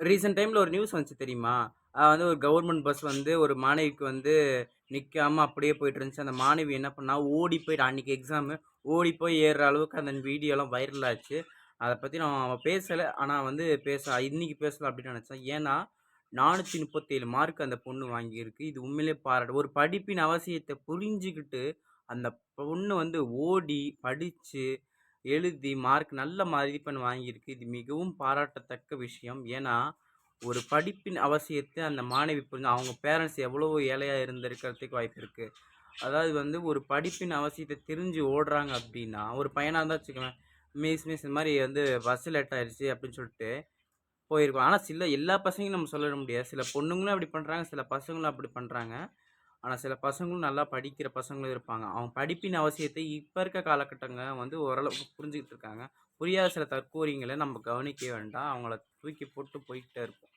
Recent டைம்ல ஒரு news வந்துச்சு தெரியுமா? வந்து ஒரு கவர்மெண்ட் பஸ் வந்து ஒரு மாணவிக்கு வந்து நிக்காம அப்படியே போயிட்டு இருந்துச்சு. அந்த மாணவி என்ன பண்ணா, ஓடி போயிட்டு அன்னைக்கு எக்ஸாமு. ஓடி போய் ஏறுற அளவுக்கு அந்த வீடியோலாம் வைரல் ஆச்சு. அத பத்தி நான் பேசல. ஆனா வந்து இன்னைக்கு பேசலாம் அப்படின்னு நெனச்சேன். ஏன்னா, 437 மார்க் அந்த பொண்ணு வாங்கியிருக்கு. இது உண்மையிலேயே ஒரு படிப்பின் அவசியத்த புரிஞ்சுகிட்டு, அந்த பொண்ணு வந்து ஓடி, படிச்சு, எழுதி நல்ல மதிப்பெண் வாங்கியிருக்கு. இது மிகவும் பாராட்டத்தக்க விஷயம். ஏன்னா, ஒரு படிப்பின் அவசியத்த அந்த மாணவி அவங்க பேரண்ட்ஸ் எவ்வளோ ஏழையா இருந்திருக்கிறதுக்கு வாய்ப்பு இருக்கு. அதாவது வந்து ஒரு படிப்பின் அவசியத்த தெரிஞ்சு ஓடுறாங்க அப்டின்னா, ஒரு பையனா இருந்தா வச்சுக்கோங்களேன், மிஸ் இந்த மாரி வந்து பஸ் லேட் ஆயிருச்சு அப்டின்னு சொல்லிட்டு போயிருப்பான். ஆனா எல்லா பசங்களையும் நம்ம சொல்லிட முடியாது. சில பொண்ணுங்களும் அப்டி பண்றாங்க, சில பசங்களும் அப்டி பண்றாங்க. ஆனா சில பசங்களும் நல்லா படிக்கிற பசங்களும் இருப்பாங்க. அவங்க படிப்பின் அவசியத்தை இப்ப இருக்க காலகட்டங்க வந்து ஓரளவுக்கு புரிஞ்சுகிட்டு இருக்காங்க. புரியாத சில தற்கூரிங்கள நம்ம கவனிக்க வேண்டாம். அவங்கள தூக்கி போட்டு போய்க்கிட்டே இருப்போம்.